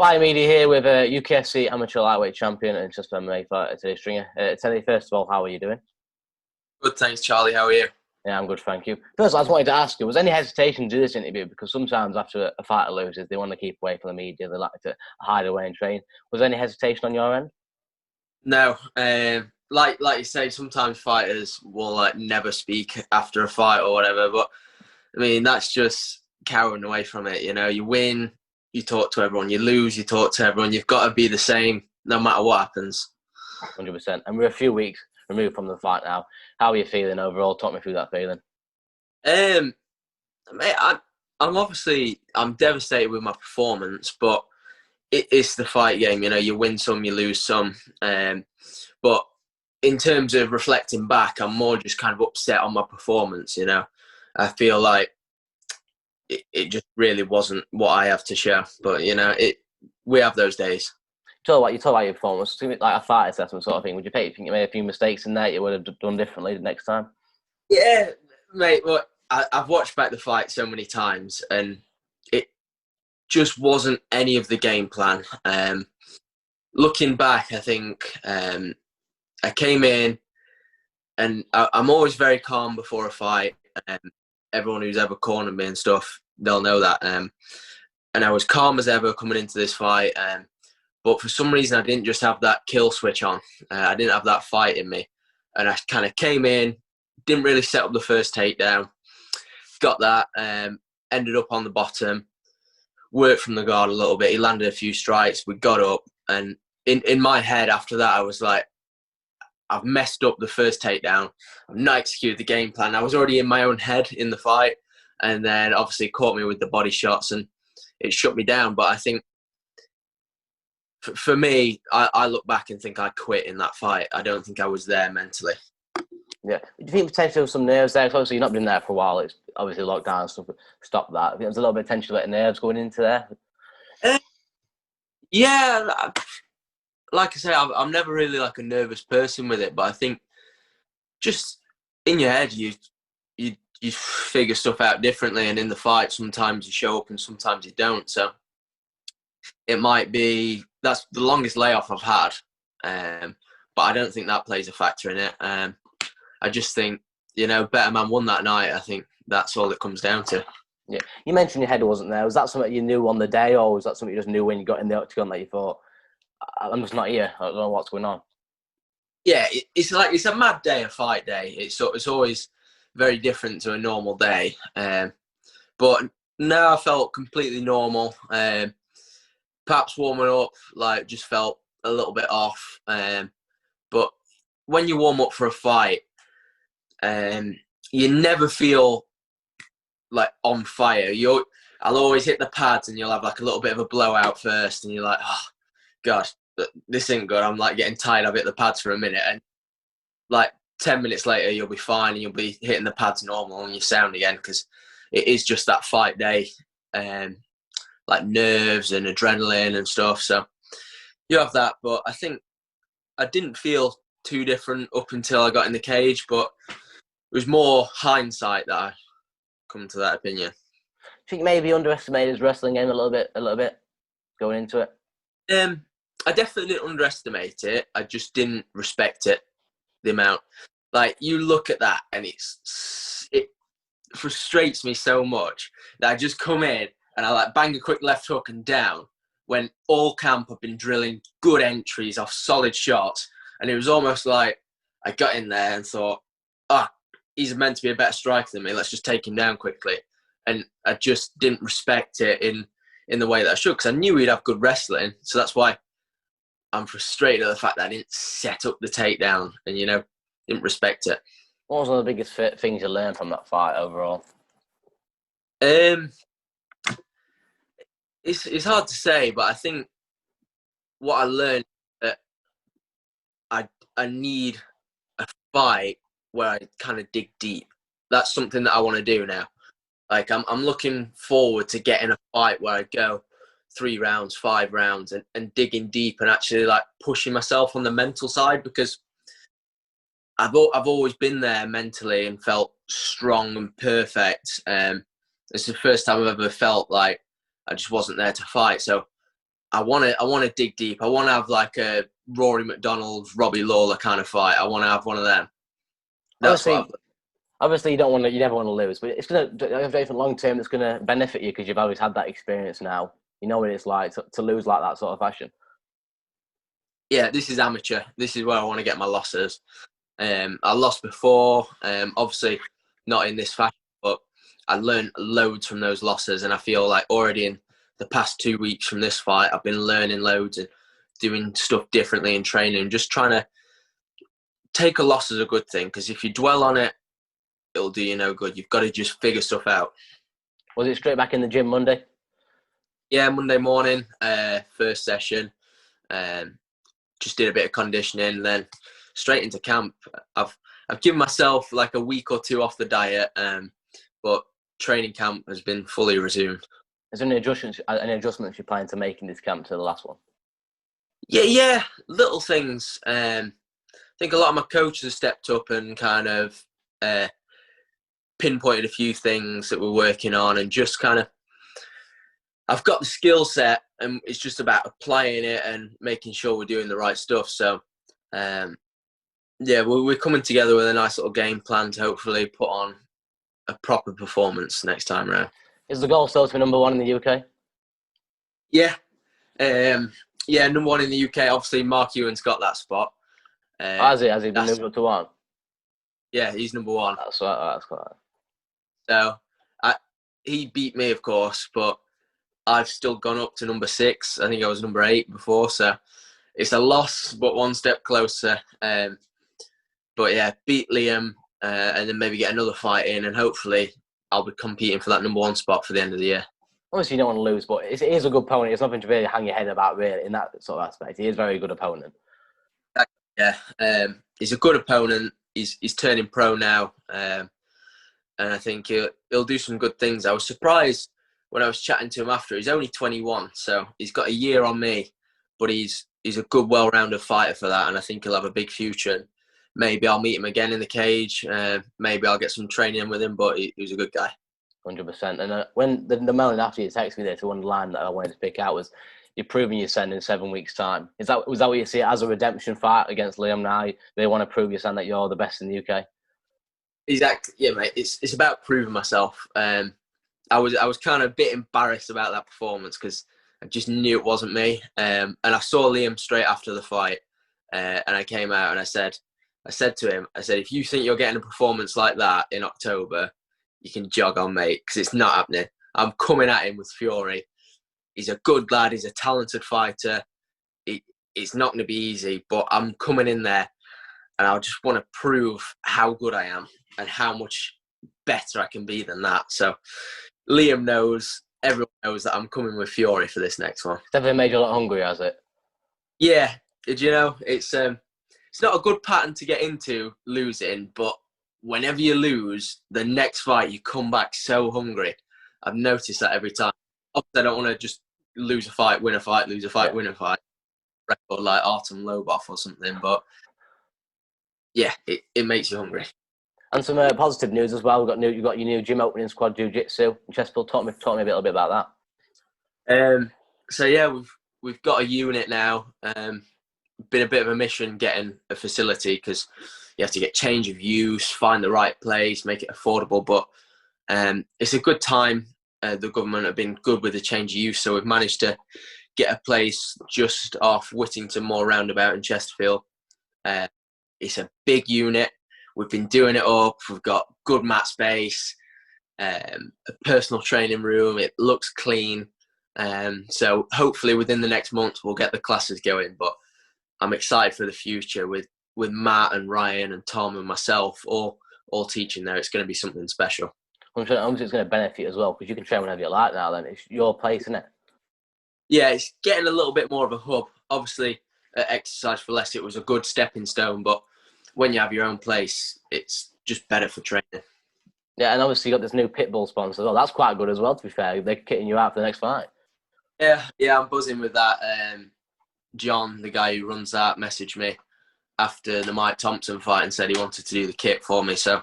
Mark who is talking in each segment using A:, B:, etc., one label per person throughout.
A: Spy Media here with UKFC amateur lightweight champion and just MMA fighter today, Stringer. Teddy, first of all, how are you doing?
B: Good, thanks, Charlie. How are you?
A: Yeah, I'm good, thank you. First, I just wanted to ask you, was there any hesitation to do this interview? Because sometimes after a fighter loses, they want to keep away from the media, they like to hide away and train. Was there any hesitation on your end?
B: No, like you say, sometimes fighters will never speak after a fight or whatever. But I mean, that's just cowering away from it. You know, you win, you talk to everyone. You lose, you talk to everyone. You've got to be the same no matter what happens.
A: 100%. And we're a few weeks removed from the fight now. How are you feeling overall? Talk me through that feeling.
B: Mate, I'm devastated with my performance, but it's the fight game. You know, you win some, you lose some. But in terms of reflecting back, I'm more just kind of upset on my performance. You know, I feel like it just really wasn't what I have to show. But you know, we have those days.
A: You talk about your performance, like a fight assessment sort of thing. Would you think you made a few mistakes in there you would have done differently the next time?
B: Yeah, mate. Well, I've watched back the fight so many times, and it just wasn't any of the game plan. Looking back, I think I came in, and I'm always very calm before a fight. Everyone who's ever cornered me and stuff, they'll know that. And I was calm as ever coming into this fight. But for some reason, I didn't just have that kill switch on. I didn't have that fight in me. And I kind of came in, didn't really set up the first takedown. Got that, ended up on the bottom, worked from the guard a little bit. He landed a few strikes. We got up. And in my head after that, I was like, I've messed up the first takedown. I've not executed the game plan. I was already in my own head in the fight. And then obviously caught me with the body shots and it shut me down. But I think, for me, I look back and think I quit in that fight. I don't think I was there mentally.
A: Yeah. Do you think potentially there was some nerves there? 'Cause obviously you've not been there for a while. It's obviously lockdown and stuff. Stop that. I think there's a little bit of tension about nerves going into there.
B: Yeah, like I say, I'm never really like a nervous person with it. But I think just in your head, you figure stuff out differently. And in the fight, sometimes you show up and sometimes you don't. So it might be that's the longest layoff I've had, but I don't think that plays a factor in it. I just think, you know, better man won that night. I think that's all it comes down to.
A: Yeah, you mentioned your head wasn't there. Was that something you knew on the day, or was that something you just knew when you got in the octagon that you thought, I'm just not here, I don't know what's going on?
B: Yeah, it's a mad day, a fight day. It's always very different to a normal day. But now I felt completely normal. Perhaps warming up, just felt a little bit off. But when you warm up for a fight, you never feel like on fire. I'll always hit the pads and you'll have like a little bit of a blowout first, and you're like, oh gosh, this ain't good. I'm like getting tired. I've hit the pads for a minute, and like 10 minutes later, you'll be fine and you'll be hitting the pads normal and you're sound again because it is just that fight day. Like nerves and adrenaline and stuff. So you have that, but I think I didn't feel too different up until I got in the cage, but it was more hindsight that I come to that opinion.
A: I think maybe underestimated his wrestling game a little bit going into it.
B: I definitely didn't underestimate it. I just didn't respect it, the amount. Like, you look at that and it frustrates me so much that I just come in and I like bang a quick left hook and down when all camp have been drilling good entries off solid shots. And it was almost like I got in there and thought, he's meant to be a better striker than me. Let's just take him down quickly. And I just didn't respect it in the way that I should, because I knew he'd have good wrestling. So that's why I'm frustrated at the fact that I didn't set up the takedown and, you know, didn't respect it.
A: What was one of the biggest things you learned from that fight overall?
B: It's hard to say, but I think what I learned that I need a fight where I kind of dig deep. That's something that I want to do now. Like I'm looking forward to getting a fight where I go 3 rounds, 5 rounds, and digging deep and actually like pushing myself on the mental side, because I've always been there mentally and felt strong and perfect. It's the first time I've ever felt like I just wasn't there to fight. So I want to dig deep. I want to have like a Rory McDonald, Robbie Lawler kind of fight. I want to have one of them. That's
A: Obviously,
B: what
A: obviously, you never want to lose, but it's going to, long term, it's going to benefit you because you've always had that experience now. You know what it's like to lose like that sort of fashion.
B: Yeah, this is amateur. This is where I want to get my losses. I lost before, obviously not in this fashion, but I learned loads from those losses, and I feel like already in the past 2 weeks from this fight, I've been learning loads and doing stuff differently in training, just trying to take a loss as a good thing, because if you dwell on it, it'll do you no good. You've got to just figure stuff out.
A: Was it straight back in the gym Monday?
B: Yeah, Monday morning, first session. Just did a bit of conditioning, then straight into camp. I've given myself like a week or two off the diet, but training camp has been fully resumed.
A: Is there any adjustments you're planning to make in this camp to the last one?
B: Yeah, little things. I think a lot of my coaches have stepped up and kind of pinpointed a few things that we're working on, and just kind of, I've got the skill set, and it's just about applying it and making sure we're doing the right stuff. So, yeah, we're coming together with a nice little game plan to hopefully put on a proper performance next time around.
A: Is the goal still to be number one in the UK?
B: Yeah, number one in the UK. Obviously, Mark Ewan's got that spot.
A: Has he been moved up to one?
B: Yeah, he's number one.
A: That's right. That's quite.
B: So, he beat me, of course, but I've still gone up to number 6. I think I was number 8 before, so it's a loss, but one step closer. But yeah, beat Liam, and then maybe get another fight in, and hopefully I'll be competing for that number 1 spot for the end of the year.
A: Obviously, you don't want to lose, but it is a good opponent. It's nothing to really hang your head about, really, in that sort of aspect. He is a very good opponent.
B: Yeah, he's a good opponent. He's turning pro now, and I think he'll do some good things. I was surprised when I was chatting to him after. He's only 21, so he's got a year on me, but he's a good, well-rounded fighter for that, and I think he'll have a big future. Maybe I'll meet him again in the cage. Maybe I'll get some training with him, but he's a good guy.
A: 100%. And when the moment after you texted me there to one line that I wanted to pick out was, you're proving you're sending in 7 weeks' time. Was that what you see it as, a redemption fight against Liam now? They want to prove that you're the best in the UK?
B: Exactly. Yeah, mate. It's about proving myself. I was kind of a bit embarrassed about that performance because I just knew it wasn't me. And I saw Liam straight after the fight, and I came out and I said to him, if you think you're getting a performance like that in October, you can jog on, mate, because it's not happening. I'm coming at him with fury. He's a good lad. He's a talented fighter. It's not going to be easy, but I'm coming in there, and I just want to prove how good I am and how much better I can be than that. So Liam knows, everyone knows that I'm coming with fury for this next one.
A: It's definitely made you a lot hungry, has it?
B: Yeah. Did you know, it's not a good pattern to get into, losing, but whenever you lose, the next fight you come back so hungry. I've noticed that every time. Obviously, I don't want to just lose a fight, win a fight, lose a fight, win a fight. Record like Artem Lobov or something, but yeah, it makes you hungry.
A: And some positive news as well. You've got your new gym opening, Squad Jiu-Jitsu in Chesterfield. Talk me a little bit about
B: that. So yeah, we've got a unit now. Been a bit of a mission getting a facility because you have to get change of use, find the right place, make it affordable. But it's a good time. The government have been good with the change of use, so we've managed to get a place just off Whittington Moor roundabout in Chesterfield. It's a big unit. We've been doing it up. We've got good mat space, a personal training room. It looks clean. So hopefully within the next month we'll get the classes going. But I'm excited for the future with Matt and Ryan and Tom and myself all teaching there. It's going to be something special.
A: I'm sure it's going to benefit as well because you can train whenever you like now. Then it's your place, isn't it?
B: Yeah, it's getting a little bit more of a hub. Obviously, Exercise for Less, it was a good stepping stone, but when you have your own place, it's just better for training.
A: Yeah, and obviously you got this new Pitbull sponsor as well. That's quite good as well, to be fair. They're kitting you out for the next fight.
B: Yeah, I'm buzzing with that. John, the guy who runs that, messaged me after the Mike Thompson fight and said he wanted to do the kit for me. So,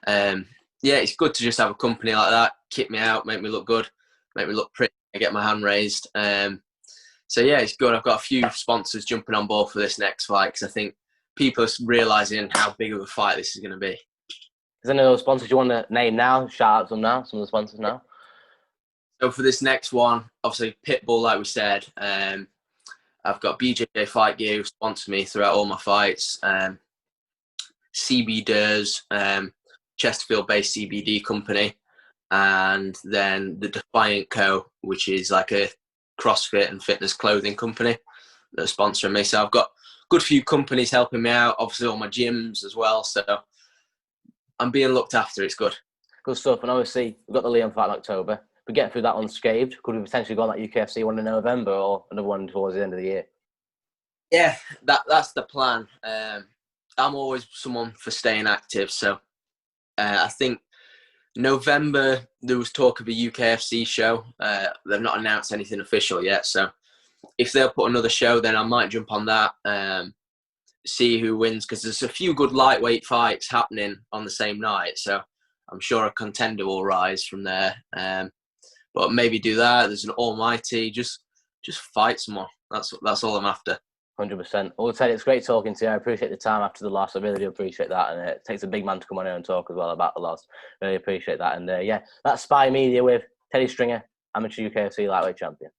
B: yeah, it's good to just have a company like that, kit me out, make me look good, make me look pretty, get my hand raised. So So yeah, it's good. I've got a few sponsors jumping on board for this next fight because I think people are realising how big of a fight this is going to be.
A: Is there any other sponsors you want to name now? Shout out to them now, some of the sponsors now.
B: So for this next one, obviously Pitbull, like we said, I've got BJJ Fight Gear who sponsor me throughout all my fights. CB Durs, Chesterfield-based CBD company, and then the Defiant Co, which is like a CrossFit and fitness clothing company that are sponsoring me. So I've got a good few companies helping me out, obviously all my gyms as well. So I'm being looked after. It's good.
A: Good stuff. And obviously, we've got the Liam fight in October. If we get through that unscathed, could we potentially go on that UKFC one in November or another one towards the end of the year?
B: Yeah, that's the plan. I'm always someone for staying active. So I think November, there was talk of a UKFC show. They've not announced anything official yet. So if they'll put another show, then I might jump on that, see who wins, because there's a few good lightweight fights happening on the same night. So I'm sure a contender will rise from there. But maybe do that. There's an almighty. Just fight someone. That's all I'm after.
A: 100%. Well, Ted, it's great talking to you. I appreciate the time after the loss. I really do appreciate that. And it takes a big man to come on here and talk as well about the loss. Really appreciate that. And yeah, that's Spy Media with Teddy Stringer, amateur UKFC lightweight champion.